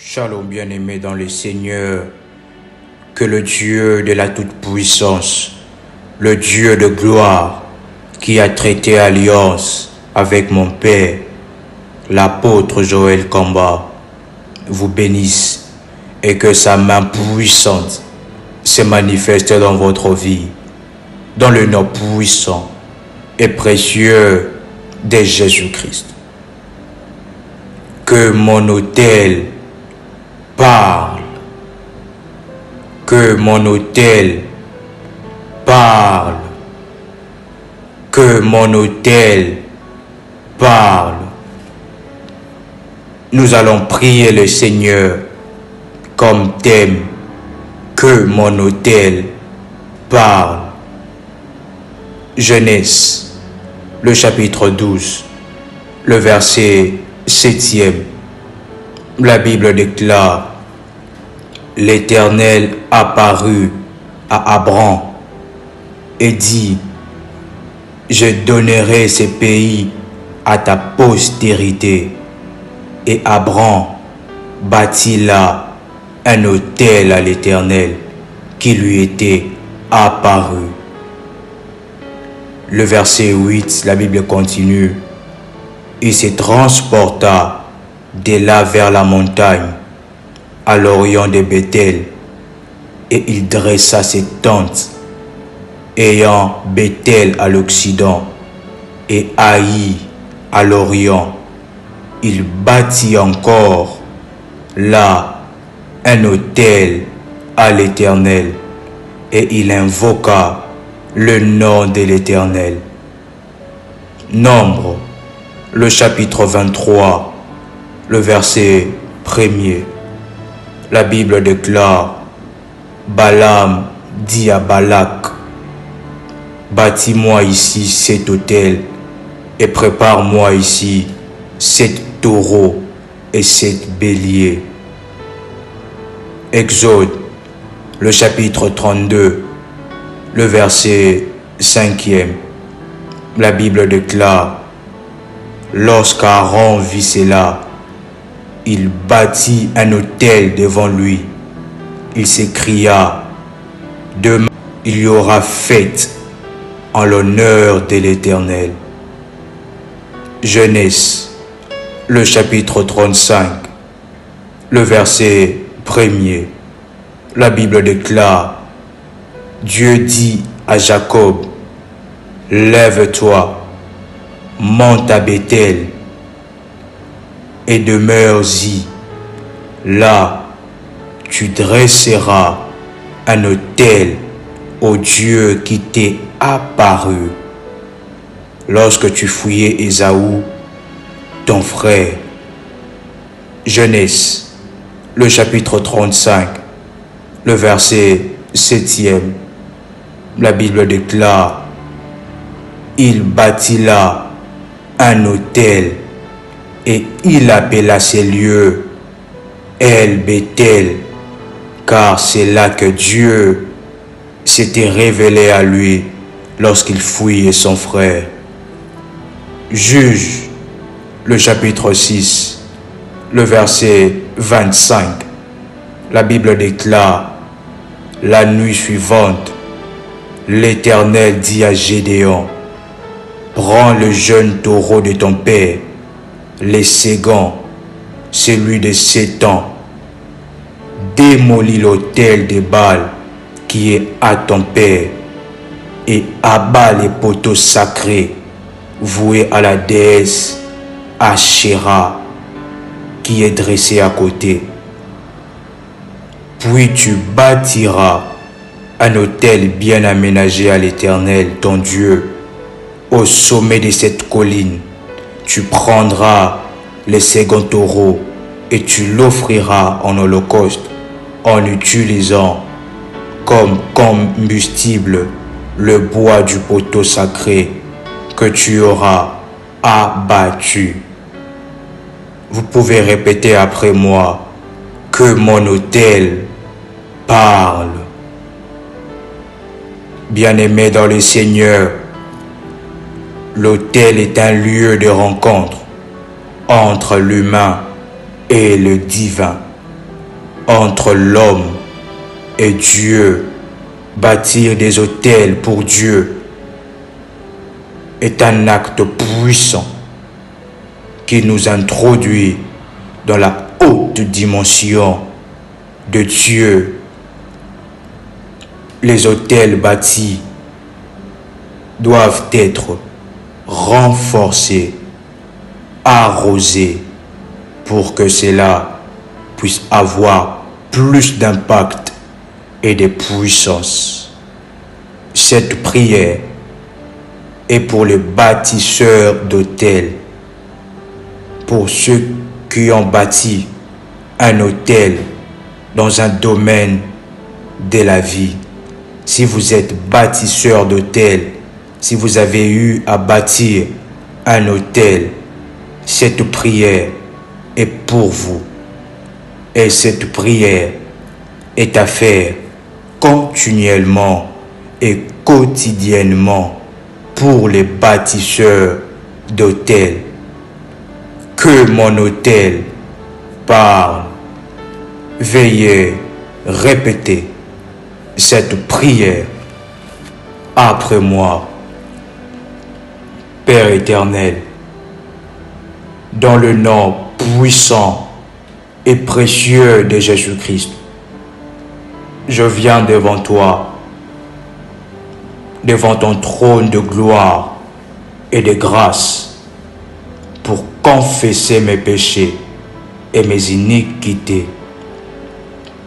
Shalom bien-aimé dans le Seigneur, que le Dieu de la toute-puissance, le Dieu de gloire, qui a traité alliance avec mon Père, l'apôtre Joël Kamba, vous bénisse et que sa main puissante se manifeste dans votre vie, dans le nom puissant et précieux de Jésus-Christ. Que mon autel parle, que mon autel parle, que mon autel parle. Nous allons prier le Seigneur comme thème, que mon autel parle. Genèse, le chapitre 12, le verset 7e. La Bible déclare: l'Éternel apparut à Abraham et dit: je donnerai ces pays à ta postérité. Et Abraham bâtit là un autel à l'Éternel qui lui était apparu. Le verset 8, la Bible continue: il se transporta de là vers la montagne, à l'orient de Bethel, et il dressa ses tentes, ayant Bethel à l'occident et Haï à l'orient. Il bâtit encore là un autel à l'Éternel, et il invoqua le nom de l'Éternel. Nombre, le chapitre 23, le verset 1er. La Bible déclare: Balaam dit à Balak: bâtis-moi ici cet autel et prépare-moi ici 7 taureaux et 7 béliers. Exode, le chapitre 32, le verset 5e. La Bible déclare: lorsqu'Aaron vit cela, il bâtit un autel devant lui. Il s'écria: demain il y aura fête en l'honneur de l'Éternel. Genèse, le chapitre 35, le verset 1er. La Bible déclare: Dieu dit à Jacob: lève-toi, monte à Bethel et demeure-y. Là, tu dresseras un autel au Dieu qui t'est apparu lorsque tu fouillais Ésaü, ton frère. Genèse, le chapitre 35, le verset 7e. La Bible déclare: il bâtit là un autel et il appela ces lieux El Bethel, car c'est là que Dieu s'était révélé à lui lorsqu'il fouillait son frère. Juge, le chapitre 6, le verset 25. La Bible déclare: la nuit suivante, l'Éternel dit à Gédéon: prends le jeune taureau de ton père, les ségons, celui de 7 ans, démolis l'autel de Baal qui est à ton père, et abat les poteaux sacrés voués à la déesse Ashéra qui est dressée à côté. Puis tu bâtiras un autel bien aménagé à l'Éternel, ton Dieu, au sommet de cette colline. Tu prendras le second taureau et tu l'offriras en holocauste en utilisant comme combustible le bois du poteau sacré que tu auras abattu. Vous pouvez répéter après moi: que mon autel parle. Bien-aimé dans le Seigneur, l'autel est un lieu de rencontre entre l'humain et le divin. entre l'homme et Dieu. Bâtir des autels pour Dieu est un acte puissant qui nous introduit dans la haute dimension de Dieu. Les autels bâtis doivent être renforcés, arrosés, pour que cela puisse avoir plus d'impact et de puissance. Cette prière est pour les bâtisseurs d'autels, pour ceux qui ont bâti un autel dans un domaine de la vie. Si vous êtes bâtisseur d'autel, si vous avez eu à bâtir un autel, cette prière est pour vous. Et cette prière est à faire continuellement et quotidiennement pour les bâtisseurs d'autel. Que mon autel parle. Veuillez répéter cette prière après moi. Père éternel, dans le nom puissant et précieux de Jésus-Christ, je viens devant toi, devant ton trône de gloire et de grâce, pour confesser mes péchés et mes iniquités.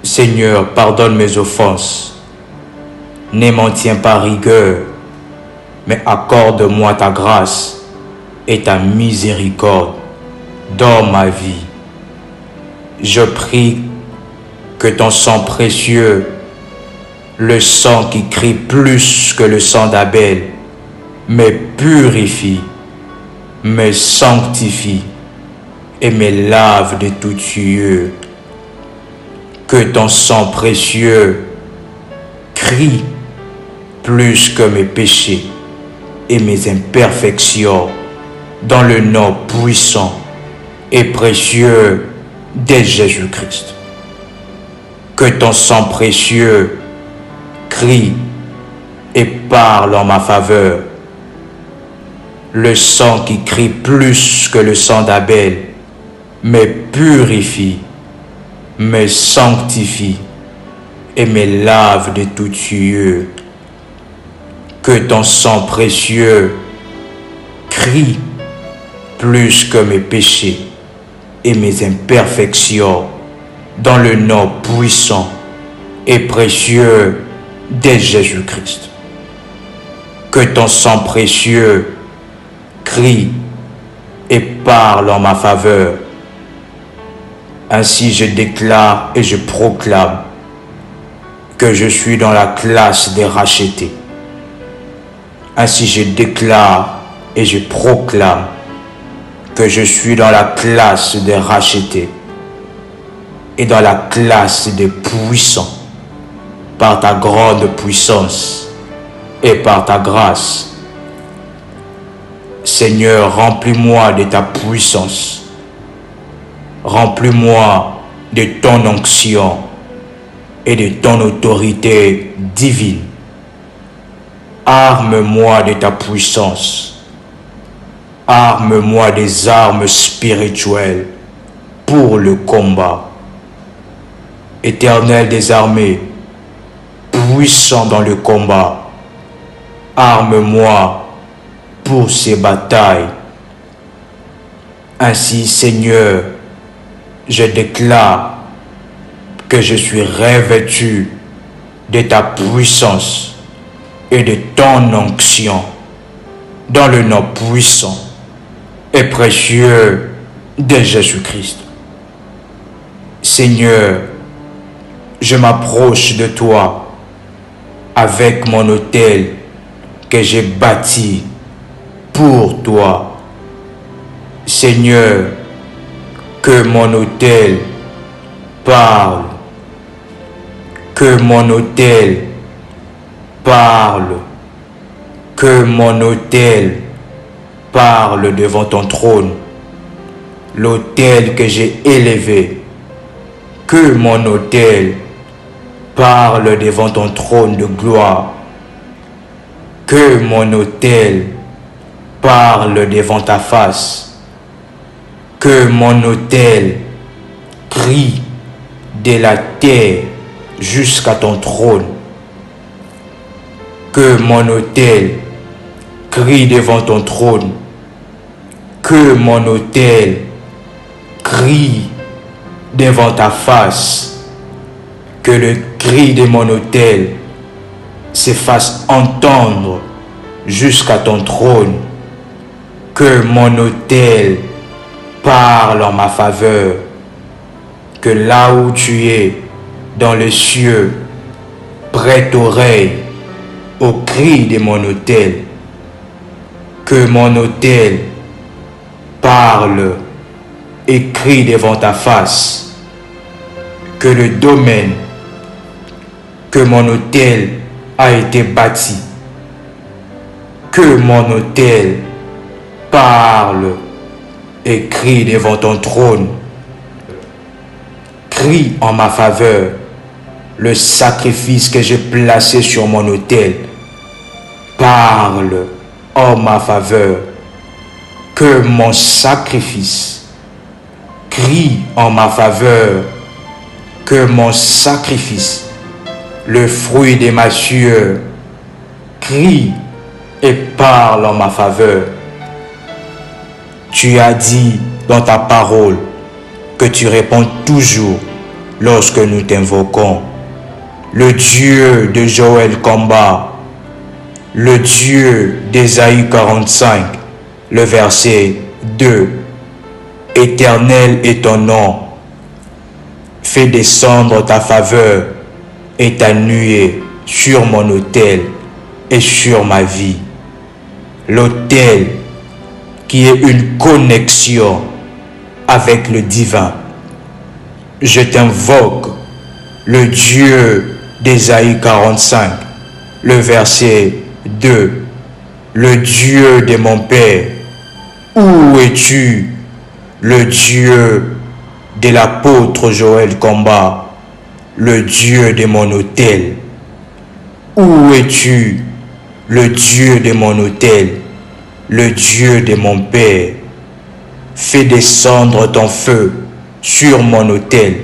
Seigneur, pardonne mes offenses, ne m'en tiens pas rigueur, mais accorde-moi ta grâce et ta miséricorde dans ma vie. Je prie que ton sang précieux, le sang qui crie plus que le sang d'Abel, me purifie, me sanctifie et me lave de tout souillure. Que ton sang précieux crie plus que mes péchés et mes imperfections dans le nom puissant et précieux de Jésus-Christ. Que ton sang précieux crie et parle en ma faveur. Le sang qui crie plus que le sang d'Abel me purifie, me sanctifie et me lave de toute souillure. Que ton sang précieux crie plus que mes péchés et mes imperfections dans le nom puissant et précieux de Jésus-Christ. Que ton sang précieux crie et parle en ma faveur. Ainsi je déclare et je proclame que je suis dans la classe des rachetés. Ainsi je déclare et je proclame que je suis dans la classe des rachetés et dans la classe des puissants par ta grande puissance et par ta grâce. Seigneur, remplis-moi de ta puissance. Remplis-moi de ton onction et de ton autorité divine. Arme-moi de ta puissance. Arme-moi des armes spirituelles pour le combat. Éternel des armées, puissant dans le combat, arme-moi pour ces batailles. Ainsi, Seigneur, je déclare que je suis revêtu de ta puissance et de ton onction dans le nom puissant et précieux de Jésus-Christ. Seigneur, je m'approche de toi avec mon autel que j'ai bâti pour toi. Seigneur, que mon autel parle, que mon autel parle, que mon autel parle devant ton trône, l'autel que j'ai élevé Que mon autel parle devant ton trône de gloire. Que mon autel parle devant ta face. Que mon autel crie de la terre jusqu'à ton trône. Que mon autel crie devant ton trône. Que mon autel crie devant ta face. Que le cri de mon autel se fasse entendre jusqu'à ton trône. Que mon autel parle en ma faveur. Que là où tu es, dans les cieux, prête oreille au cri de mon autel. Que mon autel parle et crie devant ta face. Que le domaine que mon autel a été bâti, que mon autel parle et crie devant ton trône. Crie en ma faveur le sacrifice que j'ai placé sur mon autel. Parle en ma faveur que mon sacrifice. Crie en ma faveur que mon sacrifice, le fruit de ma sueur, crie et parle en ma faveur. Tu as dit dans ta parole que tu réponds toujours lorsque nous t'invoquons. Le Dieu de Joël Combat, le Dieu d'Ésaïe 45, le verset 2. Éternel est ton nom. Fais descendre ta faveur et ta nuée sur mon autel et sur ma vie. L'autel qui est une connexion avec le divin. Je t'invoque, le Dieu d'Ésaïe 45, le verset 2. Le Dieu de mon Père, où es-tu? Le Dieu de l'apôtre Joël Combat, le Dieu de mon autel. Où es-tu? Le Dieu de mon autel, le Dieu de mon Père. Fais descendre ton feu sur mon autel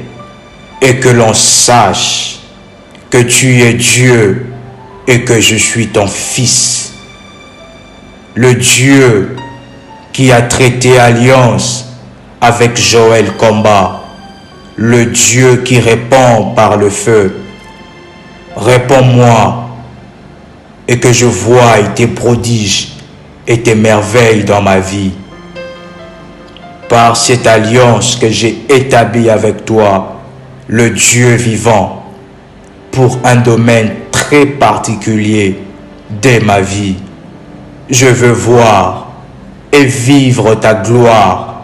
et que l'on sache que tu es Dieu et que je suis ton fils. Le Dieu qui a traité alliance avec Joël Combat, le Dieu qui répond par le feu. Réponds-moi et que je voie tes prodiges et tes merveilles dans ma vie. Par cette alliance que j'ai établie avec toi, le Dieu vivant, pour un domaine très particulier de ma vie. Je veux voir et vivre ta gloire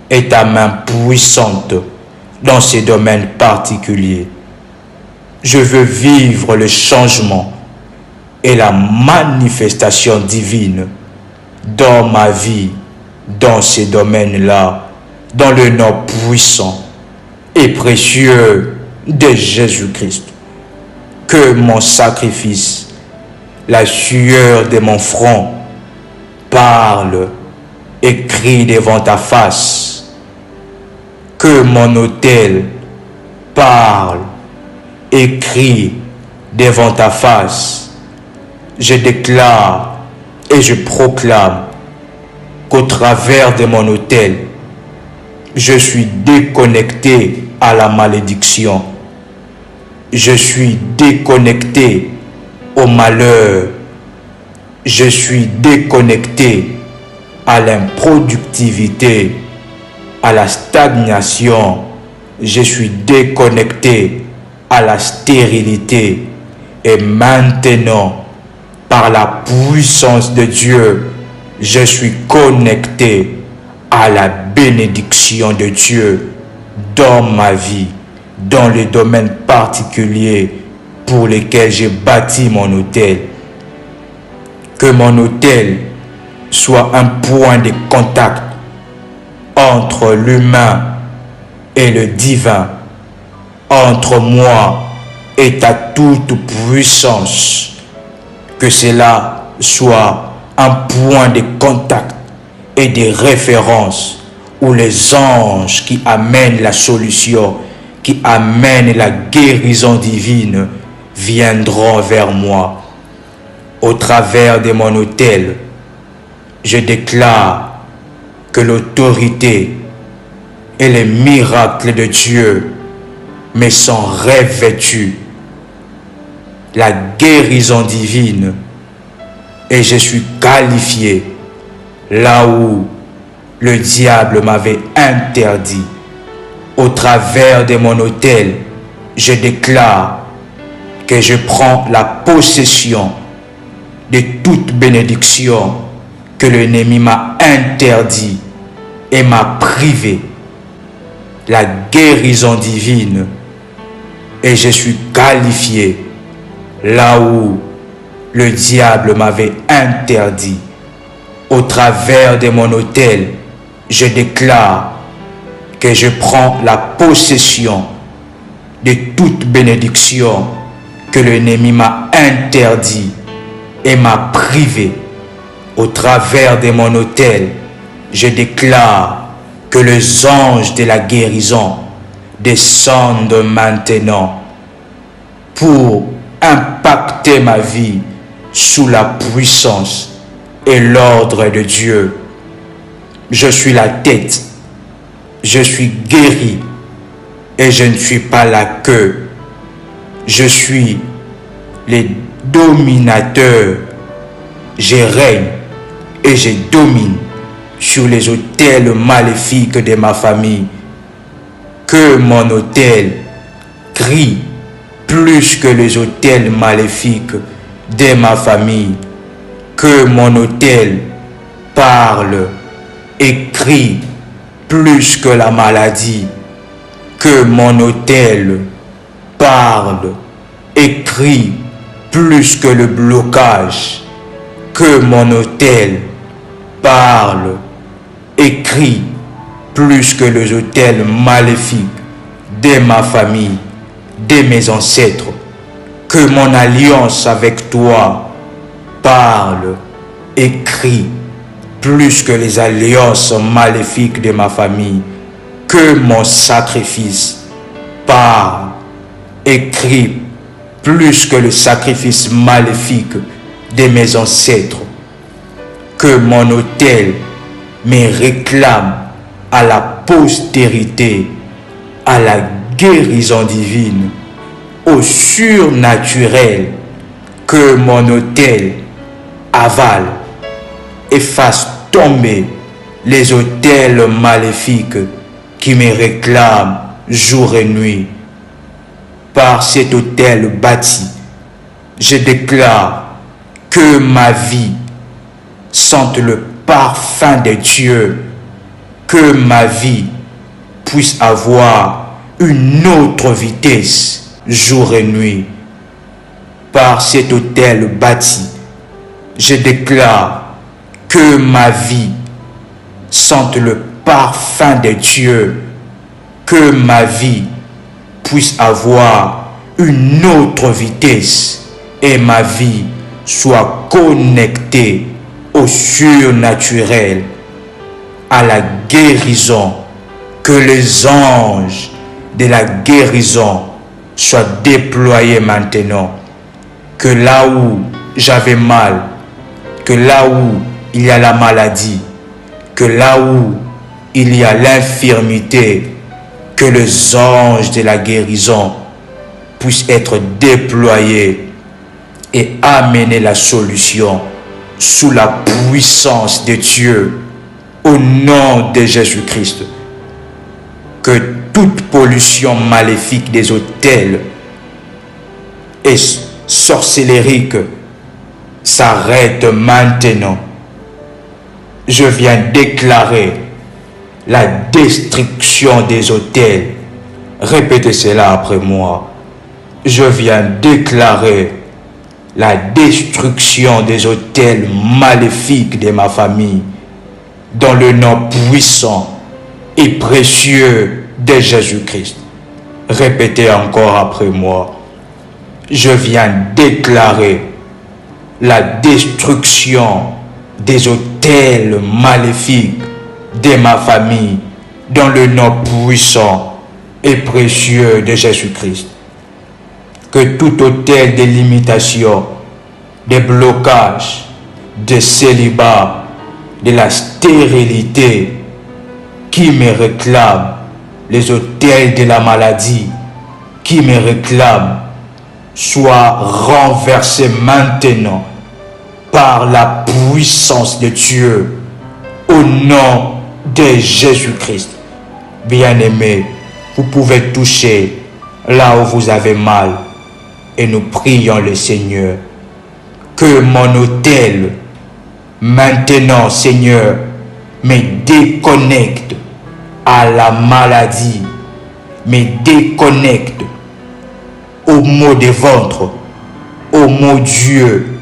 et ta main puissante dans ces domaines particuliers. Je veux vivre le changement et la manifestation divine dans ma vie, dans ces domaines-là, dans le nom puissant et précieux de Jésus-Christ. Que mon sacrifice, la sueur de mon front, parle et crie devant ta face. Que mon autel parle et crie devant ta face. Je déclare et je proclame qu'au travers de mon autel, je suis déconnecté à la malédiction. Je suis déconnecté au malheur. Je suis déconnecté à l'improductivité, à la stagnation. Je suis déconnecté à la stérilité. Et maintenant, par la puissance de Dieu, je suis connecté à la bénédiction de Dieu dans ma vie, dans les domaines particuliers pour lesquels j'ai bâti mon autel. Que mon autel soit un point de contact entre l'humain et le divin. entre moi et ta toute puissance. Que cela soit un point de contact et de référence où les anges qui amènent la solution, qui amènent la guérison divine, viendront vers moi. Au travers de mon autel, je déclare que l'autorité et les miracles de Dieu me sont revêtus, la guérison divine, et je suis qualifié là où le diable m'avait interdit. Au travers de mon autel, je déclare que je prends la possession de toute bénédiction que l'ennemi m'a interdit et m'a privé, la guérison divine, et je suis qualifié là où le diable m'avait interdit. Au travers de mon autel, je déclare que je prends la possession de toute bénédiction que l'ennemi m'a interdit et m'a privé. Au travers de mon autel, je déclare que les anges de la guérison descendent maintenant pour impacter ma vie sous la puissance et l'ordre de Dieu. Je suis la tête, je suis guéri et je ne suis pas la queue. Je suis le dominateur. Je règne et je domine sur les autels maléfiques de ma famille. Que mon autel crie plus que les autels maléfiques de ma famille. Que mon autel parle et crie plus que la maladie. Que mon autel parle et crie plus que le blocage. Que mon autel parle et crie plus que les autels maléfiques de ma famille, de mes ancêtres. Que mon alliance avec toi parle et crie plus que les alliances maléfiques de ma famille. Que mon sacrifice parle et crie plus que le sacrifice maléfique de mes ancêtres. Que mon autel me réclame à la postérité, à la guérison divine, au surnaturel. Que mon autel avale et fasse tomber les autels maléfiques qui me réclament jour et nuit. Par cet autel bâti, je déclare que ma vie sente le parfum de Dieu, que ma vie puisse avoir une autre vitesse jour et nuit. Par cet autel bâti, je déclare que ma vie sente le parfum de Dieu, que ma vie puisse avoir une autre vitesse et ma vie soit connectée au surnaturel, à la guérison. Que les anges de la guérison soient déployés maintenant. Que là où j'avais mal, que là où il y a la maladie, que là où il y a l'infirmité, que les anges de la guérison puissent être déployés et amener la solution sous la puissance de Dieu, au nom de Jésus-Christ. Que toute pollution maléfique des autels et sorcellérique s'arrête maintenant. Je viens déclarer la destruction des autels. Répétez cela après moi. Je viens déclarer la destruction des autels maléfiques de ma famille dans le nom puissant et précieux de Jésus-Christ. Répétez encore après moi. Je viens déclarer la destruction des autels maléfiques de ma famille dans le nom puissant et précieux de Jésus-Christ. Que tout autel de limitation, de blocage, de célibat, de la stérilité qui me réclame, les autels de la maladie qui me réclament, soit renversés maintenant par la puissance de Dieu au nom de Jésus-Christ. Bien-aimés, vous pouvez toucher là où vous avez mal et nous prions le Seigneur. Que mon autel, maintenant, Seigneur, me déconnecte à la maladie, me déconnecte aux maux de ventre, aux maux d'yeux,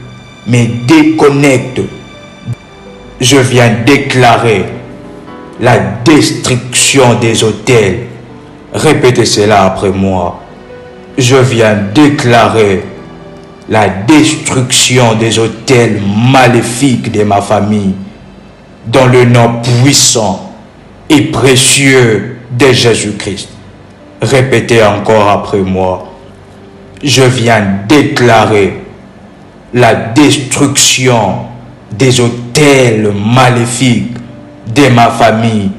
me déconnecte. Je viens déclarer la destruction des autels. Répétez cela après moi. Je viens déclarer la destruction des autels maléfiques de ma famille dans le nom puissant et précieux de Jésus-Christ. Répétez encore après moi. Je viens déclarer la destruction des autels maléfiques de ma famille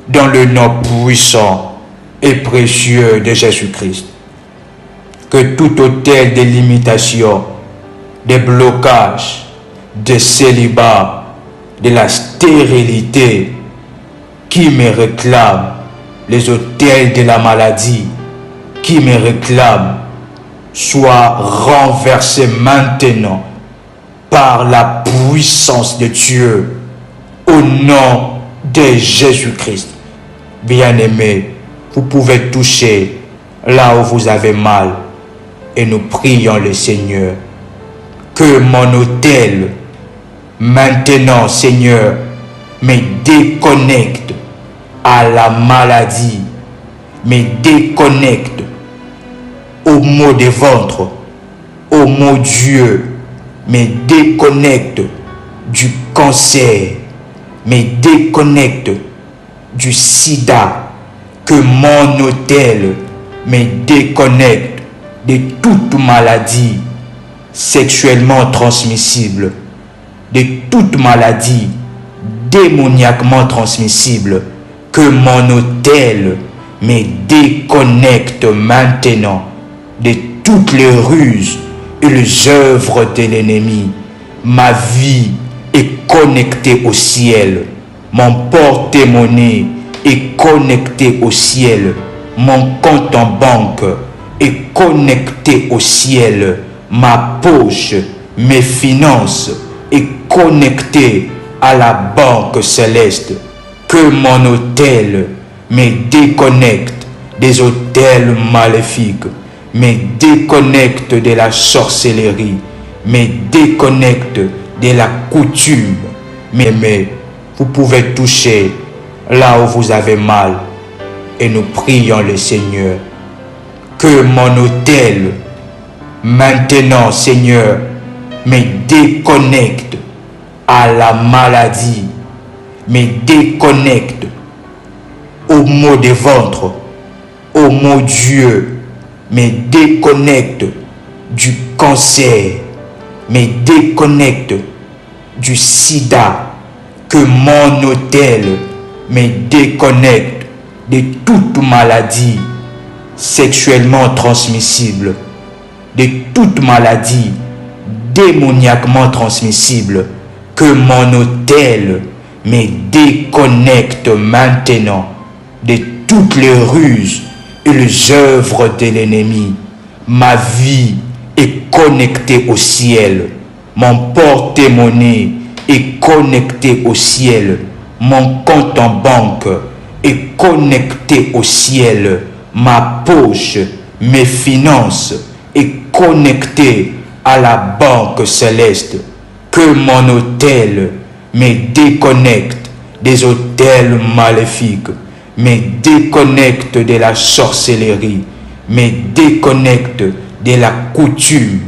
dans le nom puissant et précieux de Jésus-Christ. Que tout autel de limitation, de blocage, de célibat, de la stérilité qui me réclame, les autels de la maladie qui me réclament, soit renversés maintenant par la puissance de Dieu au nom de Jésus-Christ. Bien-aimés, vous pouvez toucher là où vous avez mal et nous prions le Seigneur. Que mon autel, maintenant, Seigneur, me déconnecte à la maladie, me déconnecte aux maux de ventre, aux maux d'yeux, me déconnecte du cancer, me déconnecte du sida. Que mon autel me déconnecte de toute maladie sexuellement transmissible, de toute maladie démoniaquement transmissible. Que mon autel me déconnecte maintenant de toutes les ruses et les œuvres de l'ennemi. Ma vie est connectée au ciel. Mon porte-monnaie est connecté au ciel. Mon compte en banque est connecté au ciel. Ma poche, mes finances est connectée à la banque céleste. Que mon autel me déconnecte des autels maléfiques, me déconnecte de la sorcellerie, me déconnecte de la coutume. Mais vous pouvez toucher là où vous avez mal et nous prions le Seigneur. Que mon autel, maintenant, Seigneur, me déconnecte à la maladie, me déconnecte aux maux de ventre, aux maux d'yeux, me déconnecte du cancer, me déconnecte du sida. Que mon autel me déconnecte de toute maladie sexuellement transmissible, de toute maladie démoniaquement transmissible. Que mon autel me déconnecte maintenant de toutes les ruses et les œuvres de l'ennemi. Ma vie est connectée au ciel. Mon porte-monnaie est connecté au ciel. Mon compte en banque est connecté au ciel. Ma poche, mes finances est connectée à la banque céleste. Que mon autel me déconnecte des autels maléfiques, me déconnecte de la sorcellerie, me déconnecte de la coutume,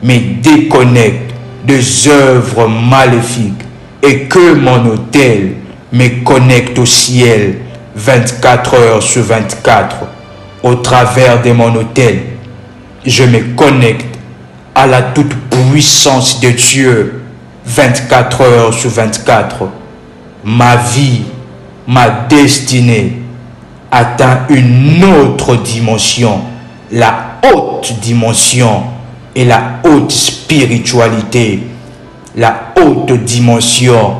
me déconnecte des œuvres maléfiques et que mon autel me connecte au ciel 24 heures sur 24. Au travers de mon autel, je me connecte à la toute puissance de Dieu 24 heures sur 24. Ma vie, ma destinée atteint une autre dimension, la haute dimension et la haute spiritualité, la haute dimension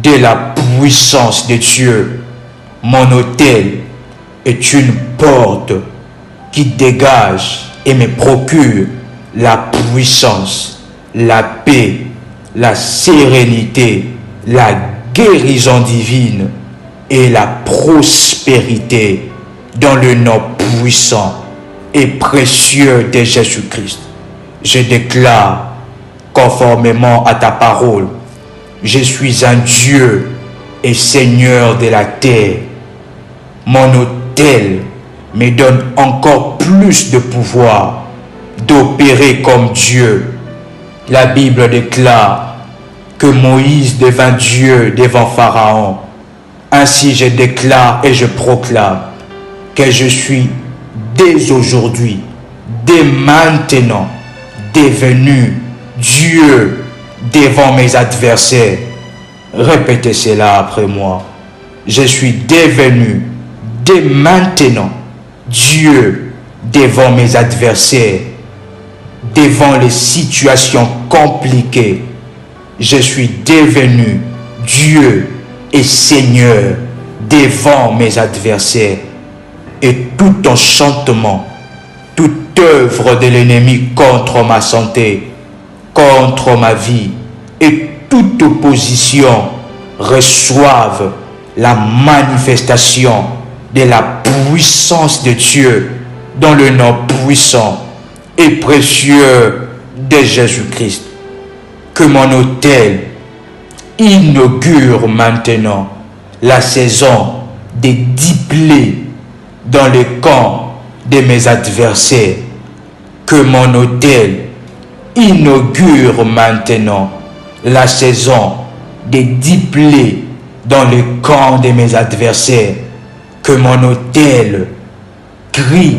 de la puissance de Dieu. Mon autel est une porte qui dégage et me procure la puissance, la paix, la sérénité, la guérison divine et la prospérité dans le nom puissant et précieux de Jésus-Christ. Je déclare, conformément à ta parole, je suis un Dieu et Seigneur de la terre. Mon autel me donne encore plus de pouvoir d'opérer comme Dieu. La Bible déclare que Moïse devint Dieu devant Pharaon. Ainsi je déclare et je proclame que je suis dès aujourd'hui, dès maintenant, devenu Dieu devant mes adversaires. Répétez cela après moi. Je suis devenu dès maintenant Dieu devant mes adversaires, devant les situations compliquées. Je suis devenu Dieu et Seigneur devant mes adversaires. Et tout enchantement, toute œuvre de l'ennemi contre ma santé, contre ma vie et toute opposition reçoivent la manifestation de la puissance de Dieu dans le nom puissant et précieux de Jésus-Christ. Que mon autel inaugure maintenant la saison des 10 plaies dans le camp de mes adversaires. Que mon autel inaugure maintenant la saison des 10 plaies dans le camp de mes adversaires. Que mon autel crie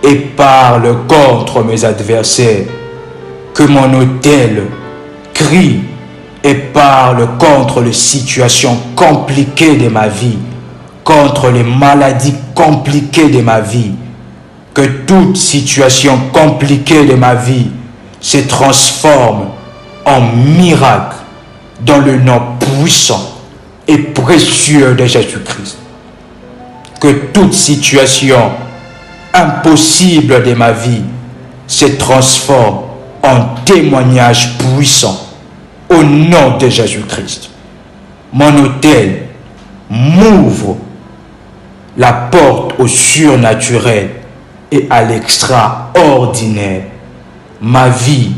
et parle contre mes adversaires. Que mon autel crie et parle contre les situations compliquées de ma vie, contre les maladies compliquées de ma vie. Que toute situation compliquée de ma vie se transforme en miracle dans le nom puissant et précieux de Jésus-Christ. Que toute situation impossible de ma vie se transforme en témoignage puissant au nom de Jésus-Christ. Mon autel m'ouvre la porte au surnaturel et à l'extraordinaire. Ma vie,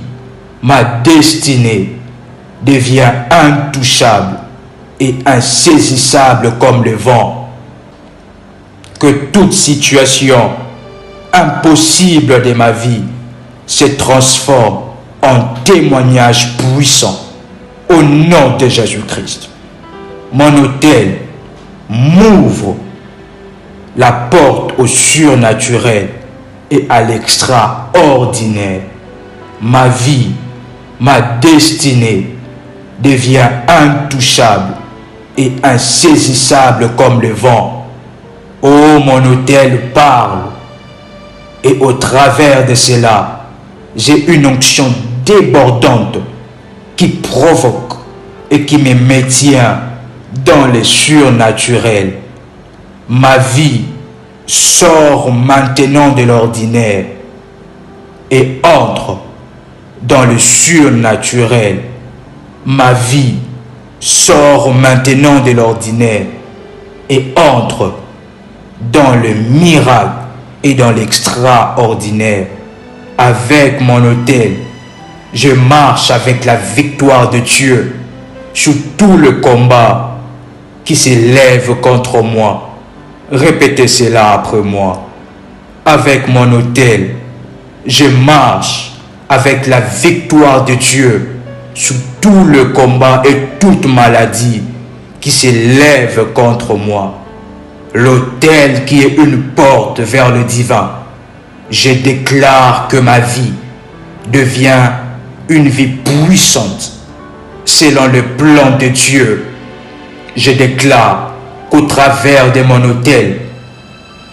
ma destinée devient intouchable et insaisissable comme le vent. Que toute situation impossible de ma vie se transforme en témoignage puissant au nom de Jésus-Christ. Mon autel m'ouvre la porte au surnaturel et à l'extraordinaire. Ma vie, ma destinée devient intouchable et insaisissable comme le vent. Oh, mon autel parle, et au travers de cela, j'ai une onction débordante qui provoque et qui me maintient dans le surnaturel. Ma vie sort maintenant de l'ordinaire et entre dans le surnaturel. Ma vie sort maintenant de l'ordinaire et entre dans le miracle et dans l'extraordinaire. Avec mon autel, je marche avec la victoire de Dieu sur tout le combat qui s'élève contre moi. Répétez cela après moi. avec mon autel. Je marche avec la victoire de Dieu sur tout le combat et toute maladie qui s'élève contre moi. L'autel qui est une porte vers le divin. Je déclare que ma vie devient une vie puissante selon le plan de Dieu. Je déclare qu'au travers de mon autel,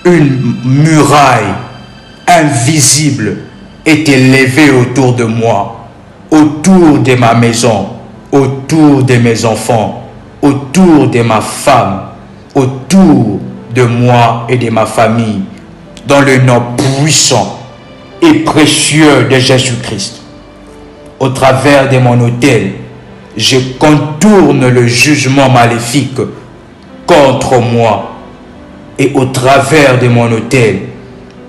une muraille invisible est élevée autour de moi, autour de ma maison, autour de mes enfants, autour de ma femme, autour de moi et de ma famille, dans le nom puissant et précieux de Jésus-Christ. Au travers de mon autel, je contourne le jugement maléfique contre moi. Et au travers de mon autel,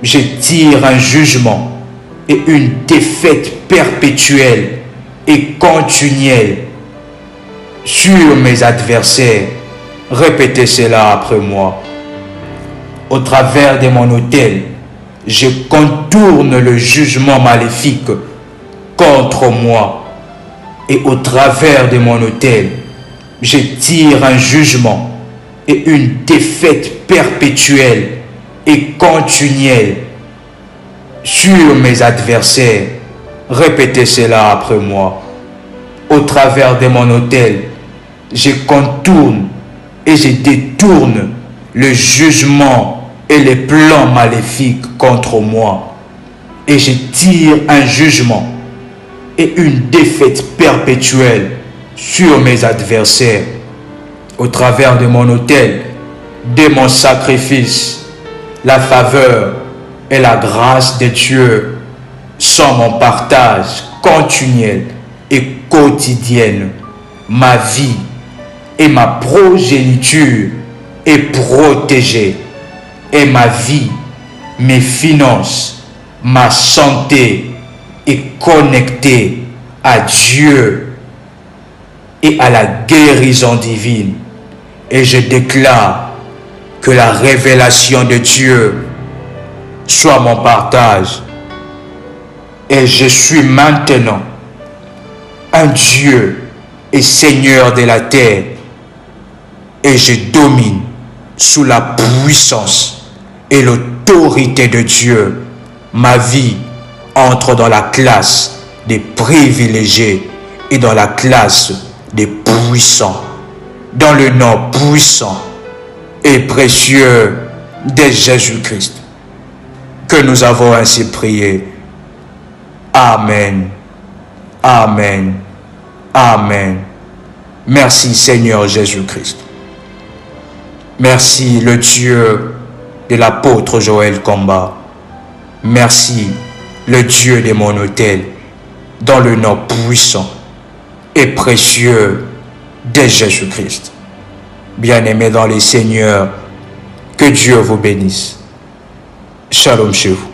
je tire un jugement et une défaite perpétuelle et continuelle sur mes adversaires. Répétez cela après moi. Au travers de mon autel, je contourne le jugement maléfique contre moi. Et au travers de mon autel, je tire un jugement et une défaite perpétuelle et continuelle sur mes adversaires. Répétez cela après moi. Au travers de mon autel, je contourne et je détourne le jugement et les plans maléfiques contre moi. Et je tire un jugement et une défaite perpétuelle sur mes adversaires. Au travers de mon autel, de mon sacrifice, la faveur et la grâce de Dieu sont mon partage continuel et quotidienne. Ma vie et ma progéniture est protégée. Et ma vie, mes finances, ma santé est connectée à Dieu et à la guérison divine. Et je déclare que la révélation de Dieu soit mon partage. Et je suis maintenant un Dieu et Seigneur de la terre. Et je domine sous la puissance et l'autorité de Dieu. Ma vie entre dans la classe des privilégiés et dans la classe des puissants. Dans le nom puissant et précieux de Jésus-Christ, que nous avons ainsi prié. Amen. Amen. Amen. Merci Seigneur Jésus-Christ. Merci le Dieu de l'apôtre Joël Komba. Merci le Dieu de mon autel, dans le nom puissant et précieux de Jésus-Christ. Bien-aimés dans les Seigneurs, que Dieu vous bénisse. Shalom chez vous.